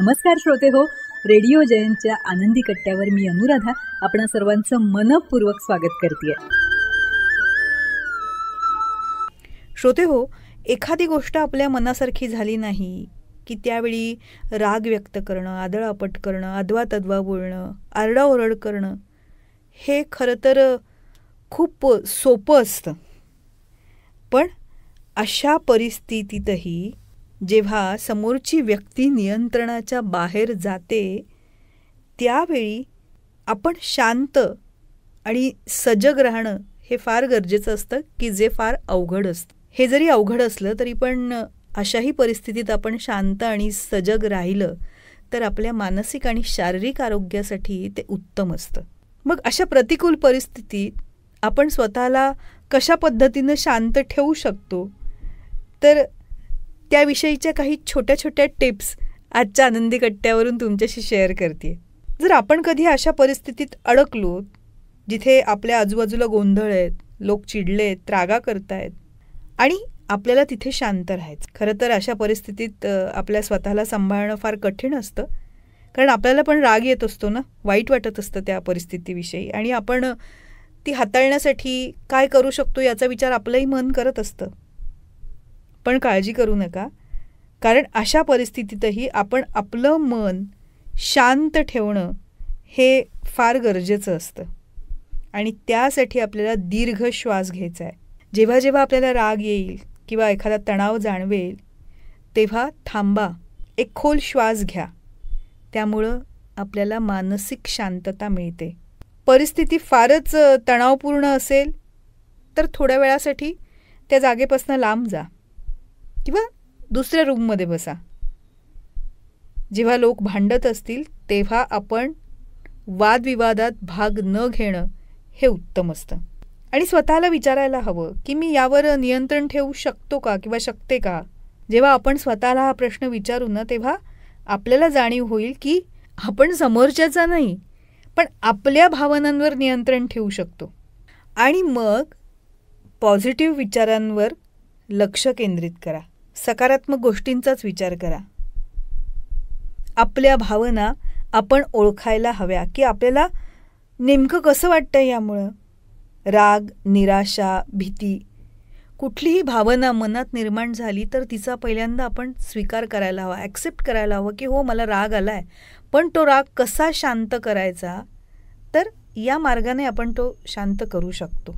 नमस्कार श्रोते हो, रेडिओ जयंतच्या आनंदी कट्ट्यावर मी अनुराधा आपणा सर्वांचं मनपूर्वक स्वागत करते. श्रोते हो, एखादी गोष्ट आपल्या मनासारखी झाली नाही की त्यावेळी राग व्यक्त करणं, आदळआपट करणं, अद्वा बोलणं, आरडाओरड करणं हे खरं तर खूप सोपं असतं. पण अशा परिस्थितीतही जेव्हा समोरची व्यक्ती नियंत्रणाच्या बाहेर जाते त्यावेळी आपण शांत आणि सजग राहणं हे फार गरजेचं असतं, की जे फार अवघड असतं. हे जरी अवघड असलं तरी पण अशाही परिस्थितीत आपण शांत आणि सजग राहिलं तर आपल्या मानसिक आणि शारीरिक आरोग्यासाठी ते उत्तम असतं. मग अशा प्रतिकूल परिस्थितीत आपण स्वतःला कशा पद्धतीनं शांत ठेवू शकतो, तर त्याविषयीच्या काही छोट्या छोट्या टिप्स आजच्या आनंदी कट्ट्यावरून तुमच्याशी शेअर करते. जर आपण कधी अशा परिस्थितीत अडकलो जिथे आपल्या आजूबाजूला गोंधळ आहेत, लोक चिडलेत, रागा करतायत आणि आपल्याला तिथे शांत राहायचं. खरं तर अशा परिस्थितीत आपल्या स्वतःला सांभाळणं फार कठीण असतं, कारण आपल्याला पण राग येत असतो ना, वाईट वाटत असतं त्या परिस्थितीविषयी आणि आपण ती हाताळण्यासाठी काय करू शकतो याचा विचार आपलंही मन करत असतं. पण काळजी करू नका, कारण अशा परिस्थितीतही आपण आपलं मन शांत ठेवणं हे फार गरजेचं असतं आणि त्यासाठी आपल्याला दीर्घ श्वास घ्यायचा आहे. जेव्हा जेव्हा आपल्याला राग येईल किंवा एखादा तणाव जाणवेल तेव्हा थांबा, एक खोल श्वास घ्या. त्यामुळं आपल्याला मानसिक शांतता मिळते. परिस्थिती फारच तणावपूर्ण असेल तर थोड्या वेळासाठी त्या जागेपासून लांब जा किंवा दुसऱ्या रूममध्ये बसा. जेव्हा लोक भांडत असतील तेव्हा आपण वादविवादात भाग न घेणं हे उत्तम असतं आणि स्वतःला विचारायला हवं की मी यावर नियंत्रण ठेवू शकतो का किंवा शकते का. जेव्हा आपण स्वतःला हा प्रश्न विचारू ना तेव्हा आपल्याला जाणीव होईल की आपण समोरच्याचा नाही पण आपल्या भावनांवर नियंत्रण ठेवू शकतो. आणि मग पॉझिटिव्ह विचारांवर लक्ष केंद्रित करा, सकारात्मक गोष्टींचाच विचार करा. आपल्या भावना आपण ओळखायला हव्या की आपल्याला नेमकं कसं वाटतं यामुळं. राग, निराशा, भीती कुठलीही भावना मनात निर्माण झाली तर तिचा पहिल्यांदा आपण स्वीकार करायला हवा, ॲक्सेप्ट करायला हवं की हो मला राग आला आहे, पण तो राग कसा शांत करायचा, तर या मार्गाने आपण तो शांत करू शकतो.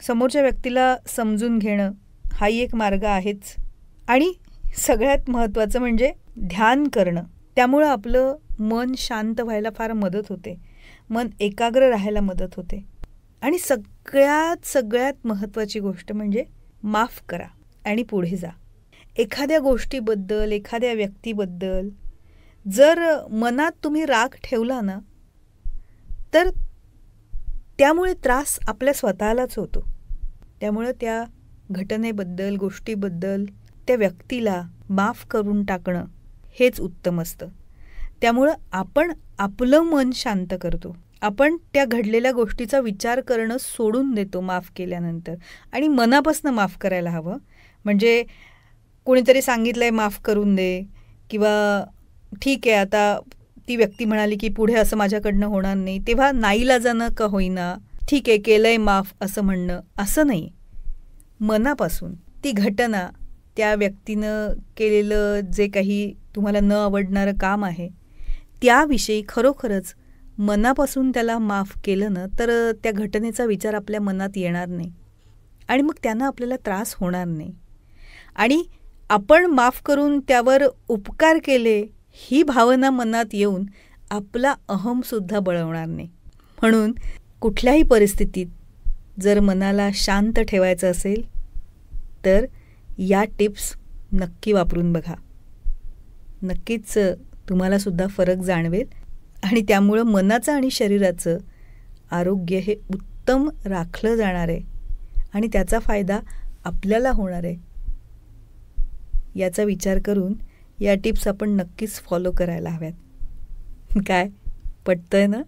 समोरच्या व्यक्तीला समजून घेणं हाही एक मार्ग आहेच आणि सगळ्यात महत्त्वाचं म्हणजे ध्यान करणं. त्यामुळं आपलं मन शांत व्हायला फार मदत होते, मन एकाग्र राहायला मदत होते. आणि सगळ्यात महत्त्वाची गोष्ट म्हणजे माफ करा आणि पुढे जा. एखाद्या गोष्टीबद्दल, एखाद्या व्यक्तीबद्दल जर मनात तुम्ही राग ठेवला ना तर त्यामुळे त्रास आपल्या स्वतःलाच होतो. त्यामुळं त्या घटनेबद्दल, गोष्टीबद्दल त्या व्यक्तीला माफ करून टाकणं हेच उत्तम असतं. त्यामुळं आपण आपलं मन शांत करतो, आपण त्या घडलेल्या गोष्टीचा विचार करणं सोडून देतो माफ केल्यानंतर आणि मनापासून माफ करायला हवं. म्हणजे कोणीतरी सांगितलं आहे माफ करून दे किंवा ठीक आहे आता ती व्यक्ती म्हणाली की पुढे असं माझ्याकडनं होणार नाही, तेव्हा नाईलाजानं का होईना ठीक आहे केलं आहे माफ असं म्हणणं, असं नाही. मनापासून ती घटना, त्या व्यक्तीनं केलेलं जे काही तुम्हाला न आवडणारं काम आहे त्याविषयी खरोखरच मनापासून त्याला माफ केलं ना तर त्या घटनेचा विचार आपल्या मनात येणार नाही आणि मग त्यानं आपल्याला त्रास होणार नाही. आणि आपण माफ करून त्यावर उपकार केले ही भावना मनात येऊन आपला अहमसुद्धा बळवणार नाही. म्हणून कुठल्याही परिस्थितीत जर मनाला शांत ठेवायचं असेल तर या टिप्स नक्की वापरून बघा. नक्कीच तुम्हालासुद्धा फरक जाणवेल आणि त्यामुळं मनाचं आणि शरीराचं आरोग्य हे उत्तम राखलं जाणार आहे आणि त्याचा फायदा आपल्याला होणार आहे. याचा विचार करून या टिप्स आपण नक्कीच फॉलो करायला हव्यात. काय पटतंय ना?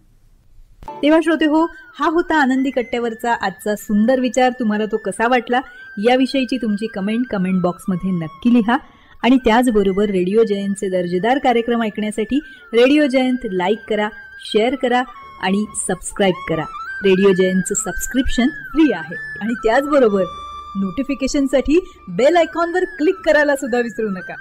तेव्हा श्रोते हो, हा होता आनंदी कट्ट्यावरचा आजचा सुंदर विचार. तुम्हाला तो कसा वाटला याविषयीची तुमची कमेंट बॉक्समध्ये नक्की लिहा आणि त्याचबरोबर रेडिओ जयंतचे दर्जेदार कार्यक्रम ऐकण्यासाठी रेडिओ जयंत लाईक करा, शेअर करा आणि सबस्क्राईब करा. रेडिओ जयंतचं सबस्क्रिप्शन फ्री आहे. आणि त्याचबरोबर नोटिफिकेशनसाठी बेल आयकॉनवर क्लिक करायला सुद्धा विसरू नका.